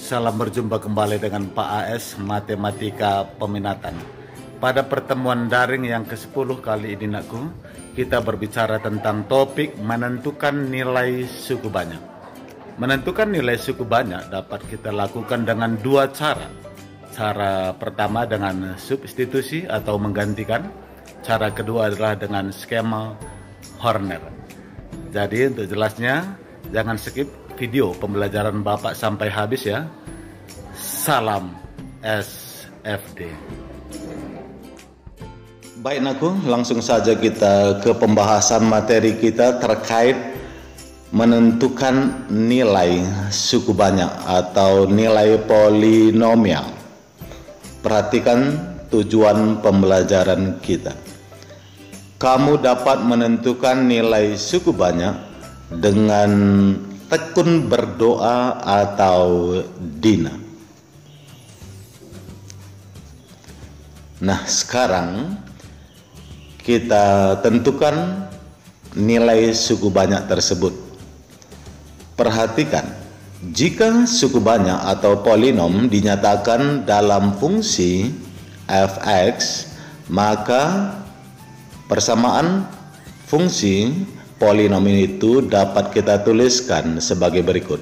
Salam berjumpa kembali dengan Pak AS Matematika Peminatan. Pada pertemuan daring yang ke-10 kali ini nakku, kita berbicara tentang topik menentukan nilai suku banyak. Menentukan nilai suku banyak dapat kita lakukan dengan dua cara. Cara pertama dengan substitusi atau menggantikan. Cara kedua adalah dengan skema Horner. Jadi untuk jelasnya, jangan skip video pembelajaran Bapak sampai habis ya. Salam SFD. Baik naku, langsung saja kita ke pembahasan materi kita terkait menentukan nilai suku banyak atau nilai polinomial. Perhatikan tujuan pembelajaran kita. Kamu dapat menentukan nilai suku banyak dengan tekun berdoa atau dina. Nah, sekarang kita tentukan nilai suku banyak tersebut. Perhatikan, jika suku banyak atau polinom dinyatakan dalam fungsi f(x), maka persamaan fungsi polinom itu dapat kita tuliskan sebagai berikut.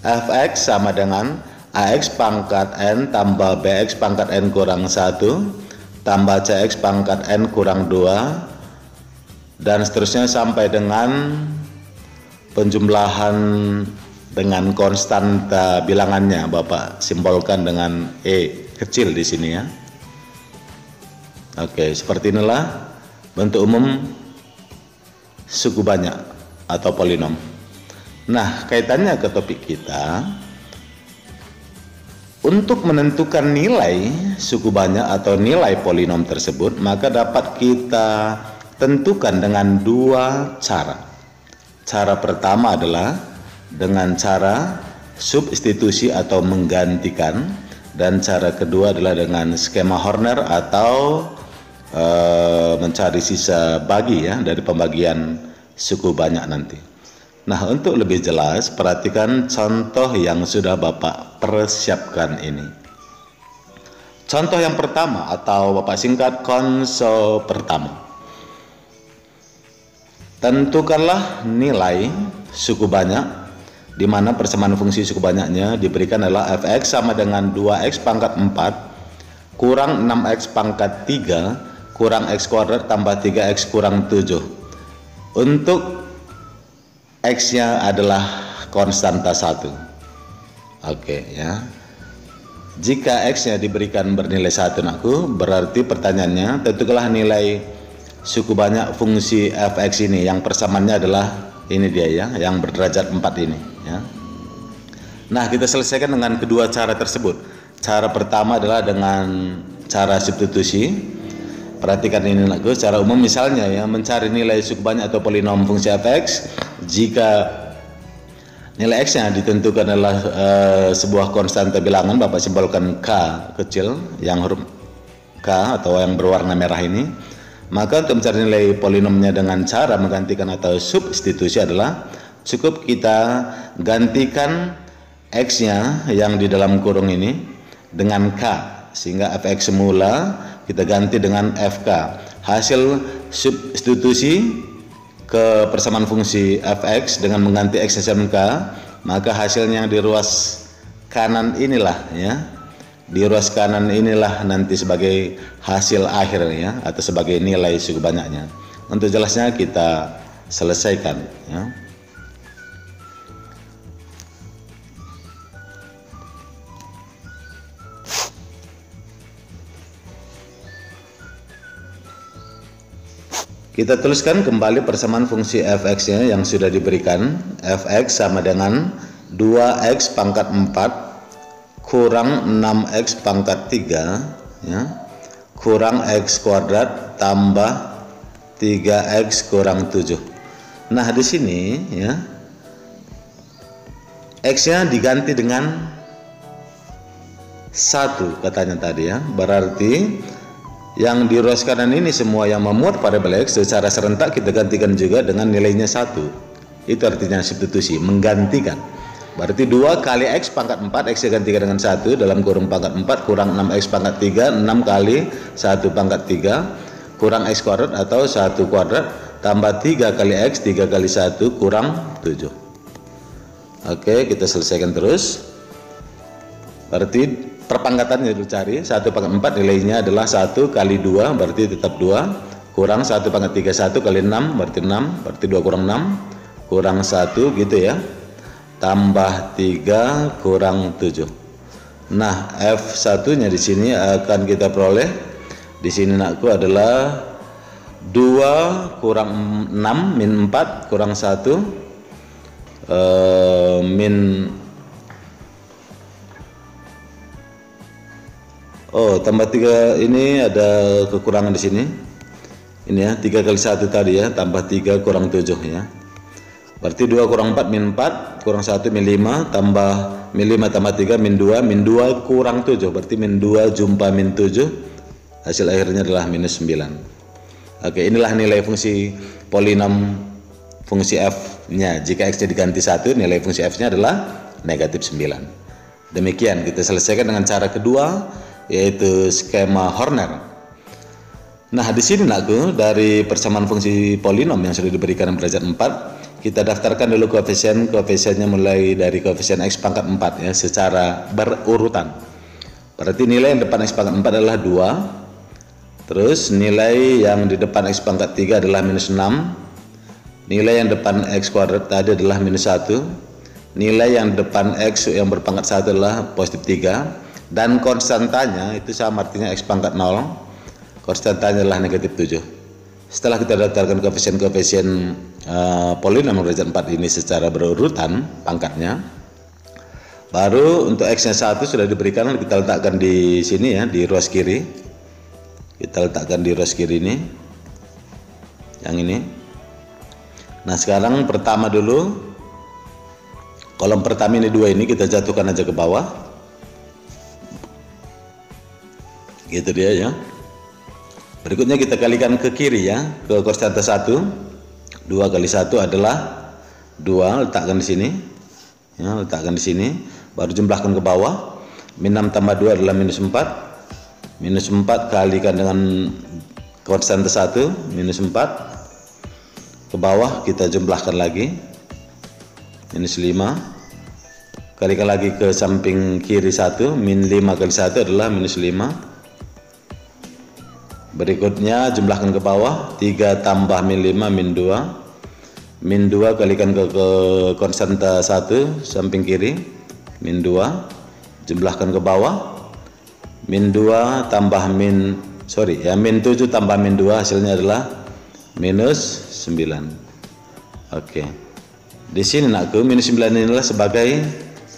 f(x) sama dengan ax pangkat n tambah bx pangkat n kurang 1 tambah cx pangkat n kurang 2 dan seterusnya sampai dengan penjumlahan dengan konstanta bilangannya. Bapak simbolkan dengan E kecil di sini ya. Oke, seperti inilah bentuk umum suku banyak atau polinom. Nah, kaitannya ke topik kita, untuk menentukan nilai suku banyak atau nilai polinom tersebut, maka dapat kita tentukan dengan dua cara. Cara pertama adalah dengan cara substitusi atau menggantikan, dan cara kedua adalah dengan skema Horner atau mencari sisa bagi ya dari pembagian suku banyak nanti. Nah, untuk lebih jelas perhatikan contoh yang sudah Bapak persiapkan ini. Contoh yang pertama atau Bapak singkat konso pertama. Tentukanlah nilai suku banyak di mana persamaan fungsi suku banyaknya diberikan adalah f(x) sama dengan 2x pangkat 4 kurang 6x pangkat 3 kurang x kuadrat tambah 3x kurang 7. Untuk x-nya adalah konstanta 1. Oke ya. Jika x-nya diberikan bernilai 1 nakku, berarti pertanyaannya tentukanlah nilai suku banyak fungsi f(x) ini yang persamaannya adalah ini dia ya, yang berderajat 4 ini ya. Nah, kita selesaikan dengan kedua cara tersebut. Cara pertama adalah dengan cara substitusi. Perhatikan ini nakku, secara umum misalnya ya, mencari nilai suku banyak atau polinom fungsi f(x), jika nilai x-nya ditentukan adalah sebuah konstanta bilangan, Bapak simbolkan k kecil yang huruf k atau yang berwarna merah ini, maka untuk mencari nilai polinomnya dengan cara menggantikan atau substitusi adalah cukup kita gantikan x-nya yang di dalam kurung ini dengan k, sehingga f(x) semula kita ganti dengan fk. Hasil substitusi ke persamaan fungsi f(x) dengan mengganti x dengan k, maka hasilnya di ruas kanan inilah ya. Di ruas kanan inilah nanti sebagai hasil akhir ya, atau sebagai nilai suku banyaknya. Untuk jelasnya kita selesaikan ya. Kita tuliskan kembali persamaan fungsi f(x)-nya yang sudah diberikan. f(x) sama dengan 2x pangkat 4 kurang 6x pangkat 3 ya, kurang x kuadrat tambah 3x kurang 7. Nah, di sini ya, x-nya diganti dengan 1 katanya tadi ya. Berarti yang di ruas kanan ini semua yang memuat variabel x secara serentak kita gantikan juga dengan nilainya 1. Itu artinya substitusi, menggantikan. Berarti 2 kali X pangkat 4, X gantikan dengan 1 dalam kurung pangkat 4 kurang 6X pangkat 3, 6 kali 1 pangkat 3 kurang X kuadrat atau 1 kuadrat tambah 3 kali X, 3 kali 1 kurang 7. Oke, kita selesaikan terus. Berarti perpangkatannya dicari, 1 pangkat 4 nilainya adalah 1 kali 2, berarti tetap 2, kurang 1 pangkat 3, 1 kali 6, berarti 6, berarti 2 kurang 6, kurang 1 gitu ya. Tambah 3 kurang 7. Nah, F1-nya di sini akan kita peroleh di sini nakku adalah 2 kurang 6 min 4 kurang 1 min tambah 3, ini ada kekurangan di sini. Ini ya, 3 kali 1 tadi ya, tambah 3 kurang 7 ya. Berarti 2 kurang 4 min 4 kurang 1 min 5 tambah min 5 tambah 3 min 2 kurang 7, berarti min 2 jumpa min 7, hasil akhirnya adalah minus 9. Oke, inilah nilai fungsi polinom fungsi f nya. Jika x nya diganti 1, nilai fungsi f nya adalah negatif 9. Demikian kita selesaikan dengan cara kedua, yaitu skema Horner. Nah, di sini nakku dari persamaan fungsi polinom yang sudah diberikan derajat 4, kita daftarkan dulu koefisiennya mulai dari koefisien X pangkat 4 ya, secara berurutan. Berarti nilai yang depan X pangkat 4 adalah 2. Terus nilai yang di depan X pangkat 3 adalah minus 6. Nilai yang depan X kuadrat tadi adalah minus 1. Nilai yang depan X yang berpangkat 1 adalah positif 3. Dan konstantanya itu sama, artinya X pangkat 0. Konstantanya adalah negatif 7. Setelah kita daftarkan koefisien polinom derajat 4 ini secara berurutan pangkatnya, baru untuk X nya 1 sudah diberikan, kita letakkan di sini ya, di ruas kiri. Kita letakkan di ruas kiri ini, yang ini. Nah, sekarang pertama dulu, kolom pertama ini 2 ini kita jatuhkan aja ke bawah, gitu dia ya. Berikutnya kita kalikan ke kiri ya, ke konstanta 1. 2 kali 1 adalah 2, letakkan di sini. Ya, letakkan di sini, baru jumlahkan ke bawah. Min 6 tambah 2 adalah minus 4. Minus 4 kalikan dengan konstanta 1, minus 4. Ke bawah kita jumlahkan lagi. Minus 5. Kalikan lagi ke samping kiri 1, min 5 kali 1 adalah minus 5. Berikutnya jumlahkan ke bawah, 3 tambah min 5 min 2. Min 2 kalikan ke konstanta 1 samping kiri, min 2. Jumlahkan ke bawah, min 2 tambah min 7 tambah min 2, hasilnya adalah minus 9. Oke. Di sini nakku, minus 9 inilah sebagai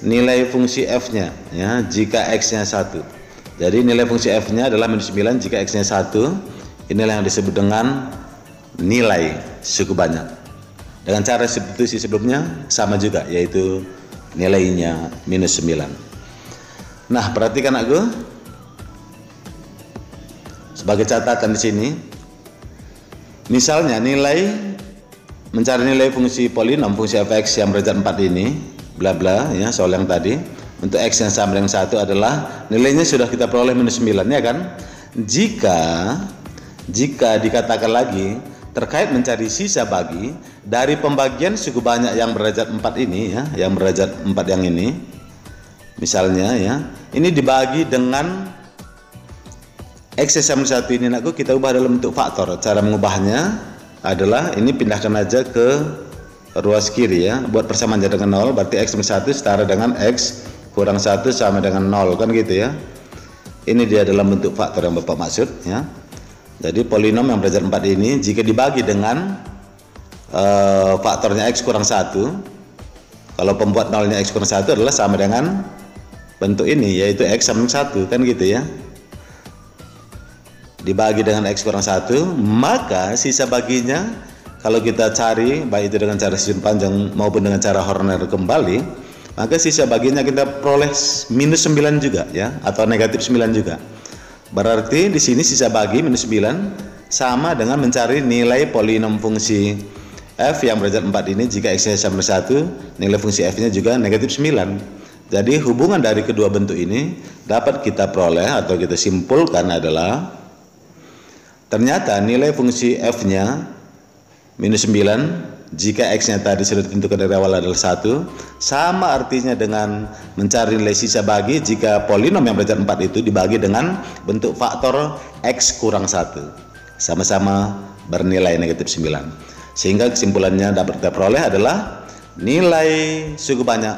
nilai fungsi f nya ya, jika x nya 1. Jadi nilai fungsi f nya adalah minus 9 jika x nya 1. Inilah yang disebut dengan nilai suku banyak. Dengan cara substitusi sebelumnya sama juga, yaitu nilainya minus 9. Nah, perhatikan aku sebagai catatan di sini. Misalnya mencari nilai fungsi polinom fungsi f(x) yang derajat 4 ini, bla bla ya, soal yang tadi. Untuk X yang sama dengan 1 adalah nilainya sudah kita peroleh minus 9 ya kan. Jika dikatakan lagi terkait mencari sisa bagi dari pembagian suku banyak yang derajat 4 ini ya, yang derajat 4 yang ini. Misalnya ya, ini dibagi dengan X sama 1 ini nakku, kita ubah dalam bentuk faktor. Cara mengubahnya adalah ini pindahkan aja ke ruas kiri ya, buat persamaan dengan 0, berarti X minus 1 setara dengan X kurang 1 sama dengan 0 kan gitu ya. Ini dia dalam bentuk faktor yang Bapak maksud ya. Jadi polinom yang derajat 4 ini jika dibagi dengan faktornya X kurang 1, kalau pembuat nolnya X kurang 1 adalah sama dengan bentuk ini, yaitu X sama 1 kan gitu ya. Dibagi dengan X kurang 1, maka sisa baginya kalau kita cari baik itu dengan cara susun panjang maupun dengan cara Horner kembali, maka sisa baginya kita peroleh minus 9 juga ya, atau negatif 9 juga. Berarti di sini sisa bagi minus 9 sama dengan mencari nilai polinom fungsi F yang berderajat 4 ini jika X-nya sama dengan 1, nilai fungsi F-nya juga negatif 9. Jadi hubungan dari kedua bentuk ini dapat kita peroleh atau kita simpulkan adalah ternyata nilai fungsi F-nya minus 9 jika X-nya tadi sudah ditentukan dari awal adalah 1, sama artinya dengan mencari nilai sisa bagi jika polinom yang berderajat 4 itu dibagi dengan bentuk faktor X kurang 1, sama-sama bernilai negatif 9. Sehingga kesimpulannya dapat kita peroleh adalah nilai suku banyak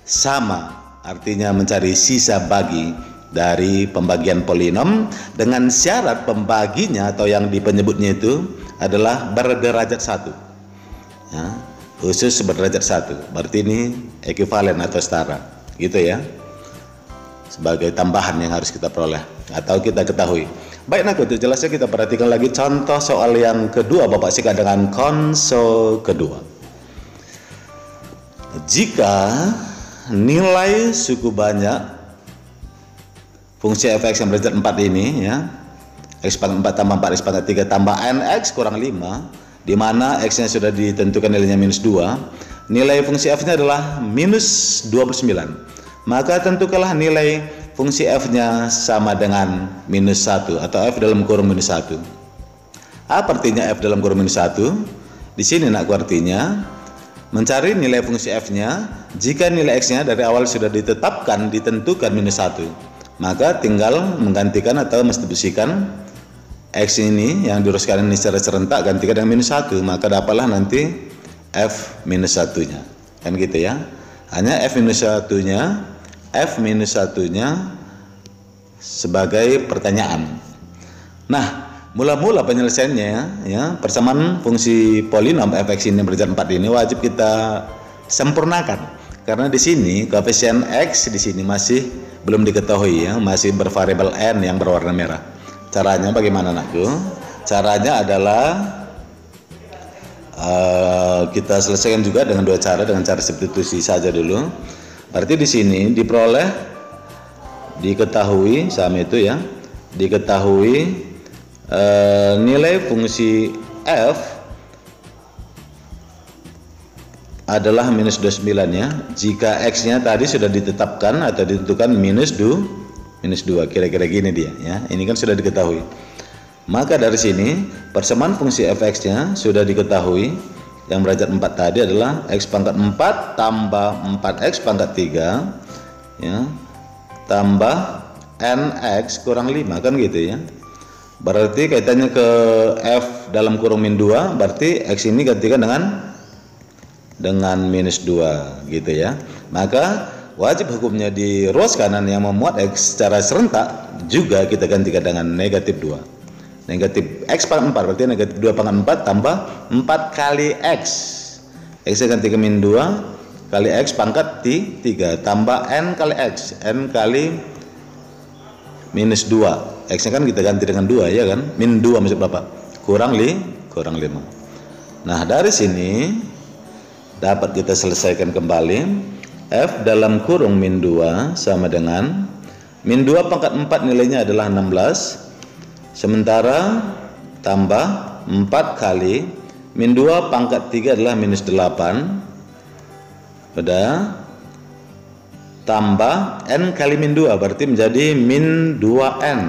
sama, artinya mencari sisa bagi dari pembagian polinom dengan syarat pembaginya atau yang penyebutnya itu adalah berderajat 1 ya, khusus berderajat 1, berarti ini ekuivalen atau setara gitu ya, sebagai tambahan yang harus kita peroleh atau kita ketahui. Baik, nah untuk jelasnya kita perhatikan lagi contoh soal yang kedua Bapak sikat dengan konsol kedua. Jika nilai suku banyak fungsi f(x) yang berderajat 4 ini ya, x pangkat 4 tambah 4x pangkat 3 tambah nx kurang 5, di mana x-nya sudah ditentukan nilainya minus 2, nilai fungsi f-nya adalah minus 29. Maka tentukanlah nilai fungsi f-nya sama dengan minus 1 atau f dalam kurung minus 1. Apa artinya f dalam kurung minus 1? Di sini nak artinya mencari nilai fungsi f-nya jika nilai x-nya dari awal sudah ditetapkan ditentukan minus 1. Maka tinggal menggantikan atau mendistribusikan X ini yang diuruskan ini secara serentak gantikan dengan minus 1, maka dapatlah nanti F minus 1-nya kan gitu ya. Hanya F minus 1-nya sebagai pertanyaan. Nah, mula-mula penyelesaiannya ya, persamaan fungsi polinom f(x) ini berderajat 4 ini wajib kita sempurnakan. Karena di sini koefisien X di sini masih belum diketahui ya, masih bervariabel N yang berwarna merah. Caranya bagaimana anakku? Caranya adalah kita selesaikan juga dengan dua cara, dengan cara substitusi saja dulu. Berarti di sini diperoleh, diketahui sama itu ya, diketahui nilai fungsi f adalah minus 29 ya, jika x-nya tadi sudah ditetapkan atau ditentukan minus 2, kira-kira gini dia ya. Ini kan sudah diketahui. Maka dari sini persamaan fungsi f(x)-nya sudah diketahui. Yang berderajat 4 tadi adalah x pangkat 4 tambah 4x pangkat 3 ya, tambah nx kurang 5 kan gitu ya. Berarti kaitannya ke f dalam kurung min 2, berarti x ini gantikan dengan minus 2 gitu ya. Maka wajib hukumnya di ruas kanan yang memuat X secara serentak juga kita gantikan dengan negatif 2. Negatif X pangkat 4 berarti negatif 2 pangkat 4 tambah 4 kali X. X ganti ke min 2 kali X pangkat 3 tambah N kali X. N kali minus 2. X nya kan kita ganti dengan 2 ya kan. Min 2 maksud Bapak. Kurang 5. Nah dari sini dapat kita selesaikan kembali. F dalam kurung min 2 sama dengan min 2 pangkat 4 nilainya adalah 16, sementara tambah 4 kali min 2 pangkat 3 adalah minus 8, pada tambah N kali min 2 berarti menjadi min 2N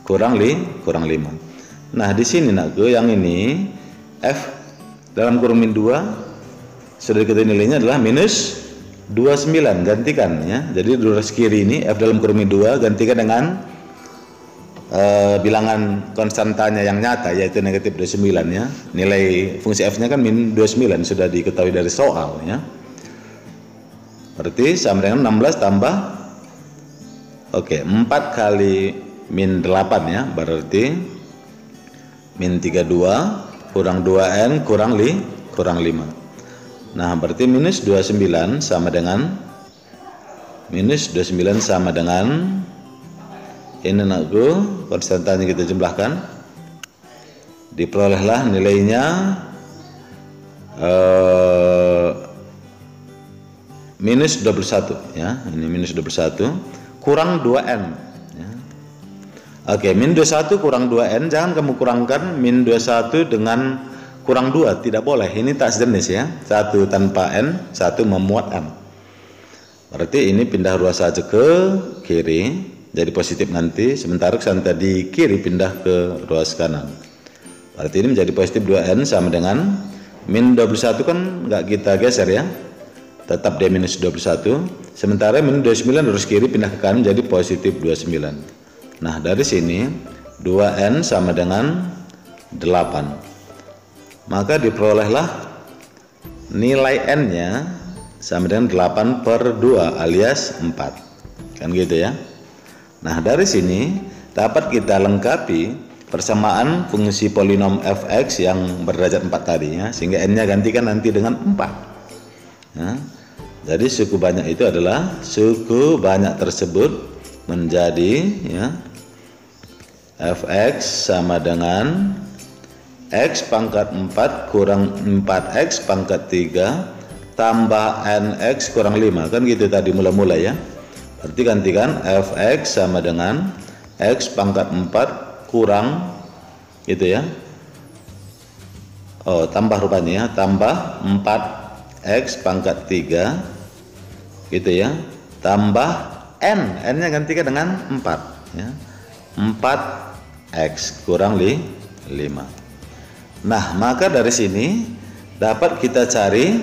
kurang 5. Nah di sini nakku yang ini F dalam kurung min 2 sudah diketahui nilainya adalah minus 29, gantikan ya. Jadi ruas kiri ini F dalam kurung min 2 gantikan dengan bilangan konstantanya yang nyata yaitu negatif 29 ya. Nilai fungsi F nya kan min 29 sudah diketahui dari soal ya. Berarti sama dengan 16 tambah 4 kali min 8 ya, berarti min 32 kurang 2N kurang 5. Nah berarti minus 29 sama dengan ini nakku, konstantanya kita jumlahkan, diperolehlah nilainya minus 21 ya. Ini minus 21 kurang 2N ya. Oke, min 21 kurang 2N, jangan kamu kurangkan min 21 dengan kurang 2 tidak boleh, ini tak sejenis ya. 1 tanpa N, 1 memuat N. Berarti ini pindah ruas saja ke kiri, jadi positif nanti, sementara kesan tadi kiri pindah ke ruas kanan. Berarti ini menjadi positif 2N sama dengan min 21 kan nggak kita geser ya, tetap dia minus 21, sementara min 29 lurus kiri pindah ke kanan jadi positif 29. Nah dari sini 2N sama dengan 8, maka diperolehlah nilai N nya sama dengan 8 per 2 alias 4 kan gitu ya. Nah dari sini dapat kita lengkapi persamaan fungsi polinom fx yang berderajat 4 tadi ya, sehingga n nya gantikan nanti dengan 4 ya. Jadi suku banyak itu adalah suku banyak tersebut menjadi ya, fx sama dengan x pangkat 4 kurang 4x pangkat 3 tambah nx kurang 5 kan gitu tadi mula-mula ya. Berarti gantikan fx sama dengan x pangkat 4 kurang gitu ya, oh tambah rupanya ya, tambah 4x pangkat 3 gitu ya, tambah n nya gantikan dengan 4 ya, 4x kurang 5. Nah maka dari sini dapat kita cari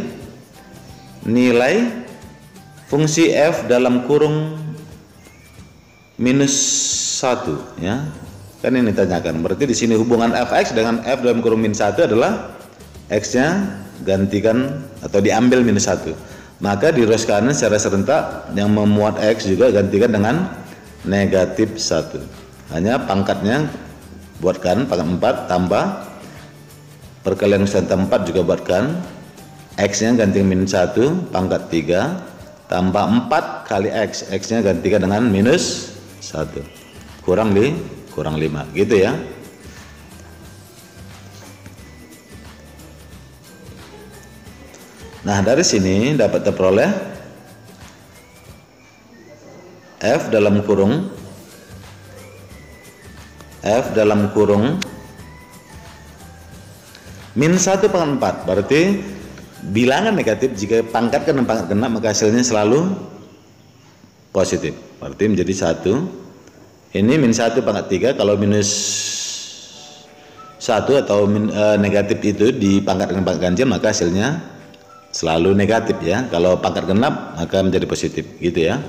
nilai fungsi f dalam kurung minus 1 ya, kan ini tanyakan. Berarti di sini hubungan fx dengan f dalam kurung minus 1 adalah x nya gantikan atau diambil minus 1, maka di ruas kanan secara serentak yang memuat x juga gantikan dengan negatif 1, hanya pangkatnya buatkan pangkat 4 tambah perkalian center 4 juga buatkan x nya gantikan minus 1 pangkat 3 tambah 4 kali x nya gantikan dengan minus 1 kurang 5 gitu ya. Nah dari sini dapat terperoleh f dalam kurung min 1 pangkat 4, berarti bilangan negatif jika pangkat kena pangkat genap maka hasilnya selalu positif, berarti menjadi 1. Ini min 1 pangkat 3, kalau minus 1 atau negatif itu di pangkat dengan pangkat ganjil maka hasilnya selalu negatif ya, kalau pangkat genap maka menjadi positif gitu ya.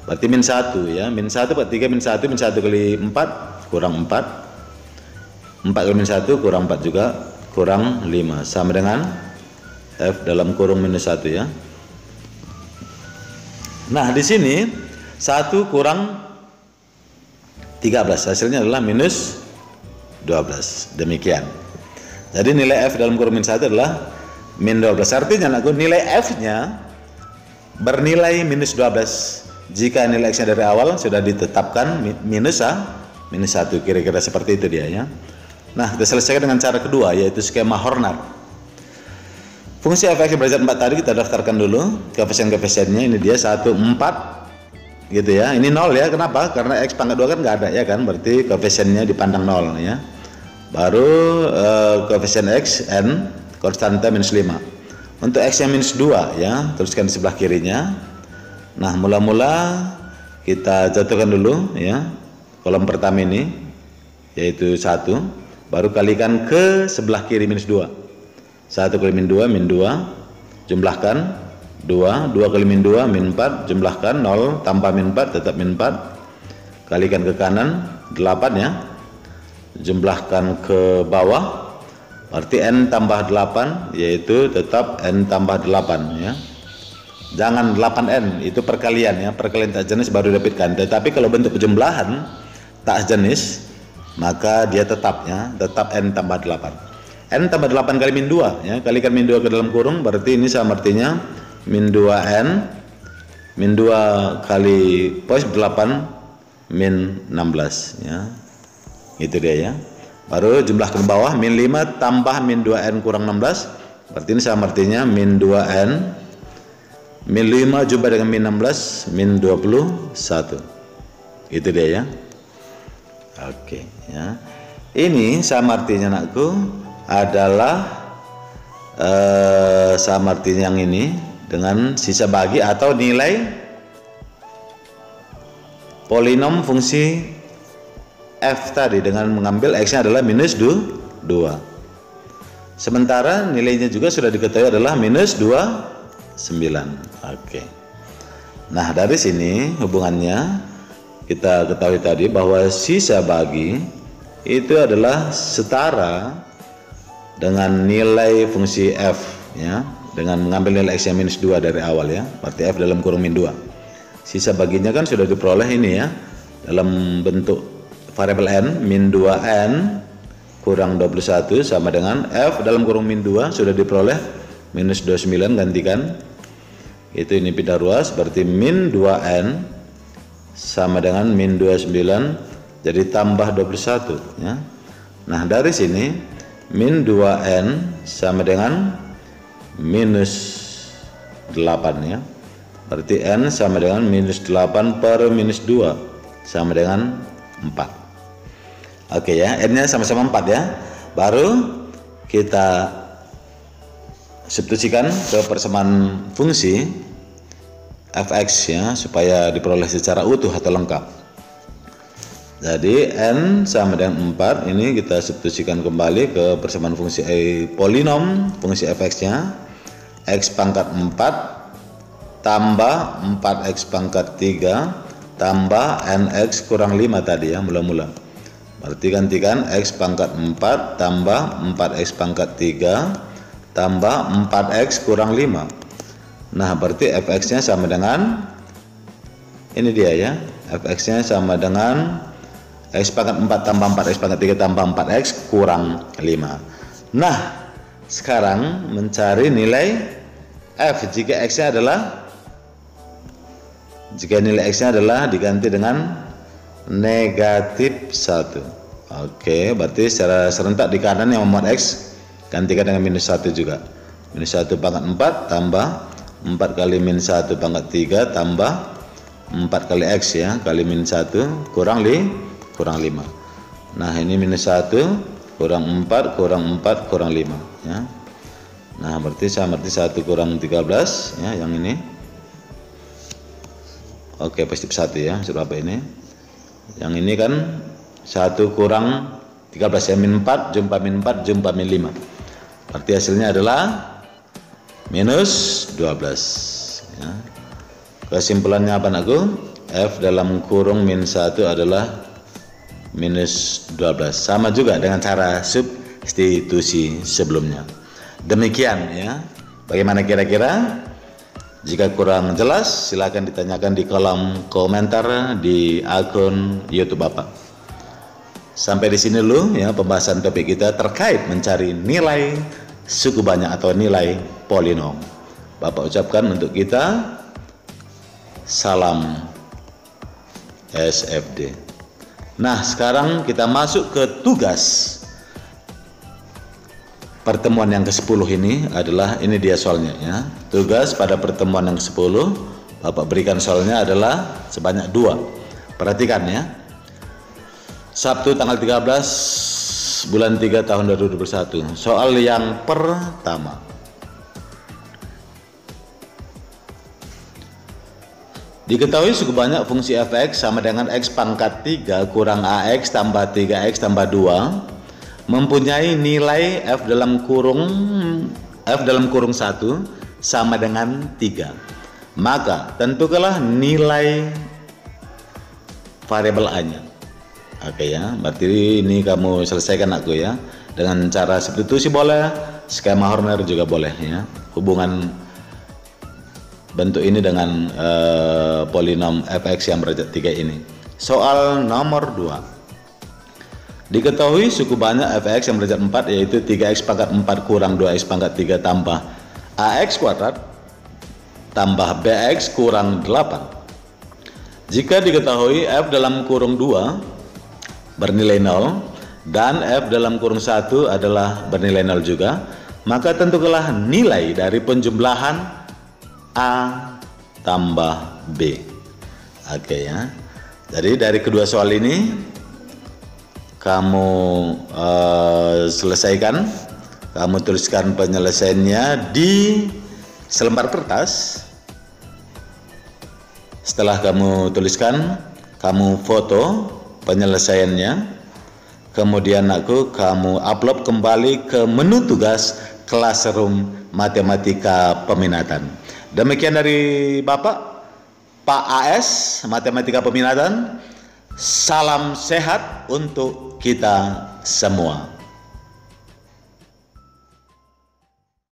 Berarti min 1 ya, min 1 pangkat 3 min 1 kali 4 kurang 4 kali min 1 kurang 4 juga kurang 5 sama dengan f dalam kurung minus 1 ya. Nah di sini 1 kurang 13 hasilnya adalah minus 12, demikian. Jadi nilai f dalam kurung minus 1 adalah min 12, artinya anakku nilai f nya bernilai minus 12 jika nilai x nya dari awal sudah ditetapkan minus 1, kira-kira seperti itu dia ya. Nah kita selesaikan dengan cara kedua, yaitu skema Horner. Fungsi fx yang berderajat 4 tadi kita daftarkan dulu koefisien-koefisiennya. Ini dia 1, 4 gitu ya. Ini 0 ya, kenapa? Karena x pangkat 2 kan nggak ada ya kan, berarti koefisiennya dipandang 0 ya. Baru koefisien x n konstanta minus 5. Untuk x nya minus 2 ya, teruskan di sebelah kirinya. Nah mula-mula kita jatuhkan dulu ya kolom pertama ini, yaitu 1, baru kalikan ke sebelah kiri minus 2. 1 kali min 2 jumlahkan 2 kali min 2 min 4 jumlahkan 0 tambah min 4 tetap min 4 kalikan ke kanan 8 ya, jumlahkan ke bawah berarti n tambah 8 yaitu tetap n tambah 8 ya. Jangan 8n itu perkalian ya, perkalian tak jenis baru dapatkan, tetapi kalau bentuk penjumlahan tak jenis maka dia tetap n tambah 8. N tambah 8 kali min 2 ya, kalikan min 2 ke dalam kurung, berarti ini sama artinya min 2n min 2 kali positif 8 min 16 ya, itu dia ya. Baru jumlah ke bawah min 5 tambah min 2n kurang 16, berarti ini sama artinya min 2n min 5 jumlah dengan min 16 min 21, itu dia ya. Oke ya, ini sama artinya anakku adalah sama artinya yang ini dengan sisa bagi atau nilai polinom fungsi f tadi dengan mengambil x-nya adalah minus 2. Sementara nilainya juga sudah diketahui adalah minus 29. Oke. Nah, dari sini hubungannya kita ketahui tadi bahwa sisa bagi itu adalah setara dengan nilai fungsi f ya, dengan mengambil nilai x yang minus 2 dari awal ya. Berarti f dalam kurung min 2. Sisa baginya kan sudah diperoleh ini ya, dalam bentuk variabel n min 2n kurang 21 sama dengan f dalam kurung min 2 sudah diperoleh minus 29, gantikan itu ini pindah ruas, berarti min 2n sama dengan min 29 jadi tambah 21 ya. Nah, dari sini min 2n sama dengan minus 8 ya, berarti n sama dengan minus 8 per minus 2 sama dengan 4. Oke ya, n nya sama-sama 4 ya. Baru kita substitusikan ke persamaan fungsi fx ya, supaya diperoleh secara utuh atau lengkap. Jadi n sama dengan 4 ini kita substitusikan kembali ke persamaan fungsi polinom fungsi fx-nya, x pangkat 4 tambah 4x pangkat 3 tambah nx kurang 5 tadi ya, mula-mula. Berarti gantikan x pangkat 4 tambah 4x pangkat 3 tambah 4x kurang 5. Nah, berarti fx-nya sama dengan ini dia ya, fx-nya sama dengan x pangkat 4 tambah 4x pangkat 3 tambah 4x kurang 5. Nah, sekarang mencari nilai f jika x-nya adalah, jika nilai x-nya adalah diganti dengan negatif 1. Oke, berarti secara serentak di kanan yang memuat x gantikan dengan minus 1 juga. Minus 1 pangkat 4 tambah 4 kali min 1 pangkat 3 tambah 4 kali x ya, kali min 1 kurang 5. Nah, ini minus 1 kurang 4 kurang 4 kurang 5 ya. Nah, berarti sama arti 1 kurang 13 ya, yang ini. Oke, positif 1 ya, berapa ini? Yang ini kan 1 kurang 13 ya, min 4 jumpa min 4 jumpa min 5. Berarti hasilnya adalah minus 12 ya. Kesimpulannya apa anakku? F dalam kurung min 1 adalah minus 12. Sama juga dengan cara substitusi sebelumnya. Demikian ya. Bagaimana kira-kira? Jika kurang jelas silakan ditanyakan di kolom komentar di akun YouTube Bapak. Sampai di sini dulu ya pembahasan topik kita terkait mencari nilai suku banyak atau nilai polinom. Bapak ucapkan untuk kita salam SFD. Nah, sekarang kita masuk ke tugas pertemuan yang ke-10 ini adalah, ini dia soalnya ya. Tugas pada pertemuan yang ke-10 Bapak berikan soalnya adalah sebanyak 2. Perhatikan ya. Sabtu tanggal 13 bulan 3 tahun 2021. Soal yang pertama. Diketahui suku banyak fungsi fx sama dengan x pangkat 3 kurang ax tambah 3x tambah 2 mempunyai nilai f dalam kurung 1 sama dengan 3. Maka tentukanlah nilai variabel a-nya. Oke ya, berarti ini kamu selesaikan aku ya. Dengan cara substitusi boleh, skema Horner juga boleh ya. Hubungan bentuk ini dengan polinom fx yang berajak 3 ini. Soal nomor 2. Diketahui suku banyak fx yang berajak 4 yaitu 3x pangkat 4 kurang 2x pangkat 3 tambah ax kuadrat tambah bx kurang 8. Jika diketahui f dalam kurung 2 bernilai 0 dan f dalam kurung 1 adalah bernilai 0 juga, maka tentukanlah nilai dari penjumlahan a tambah b. Oke ya. Jadi dari kedua soal ini kamu selesaikan Kamu tuliskan penyelesaiannya di selembar kertas. Setelah kamu tuliskan, kamu foto penyelesaiannya. Kemudian kamu upload kembali ke menu tugas Classroom Matematika Peminatan. Demikian dari Bapak, Pak AS, Matematika Peminatan. Salam sehat untuk kita semua.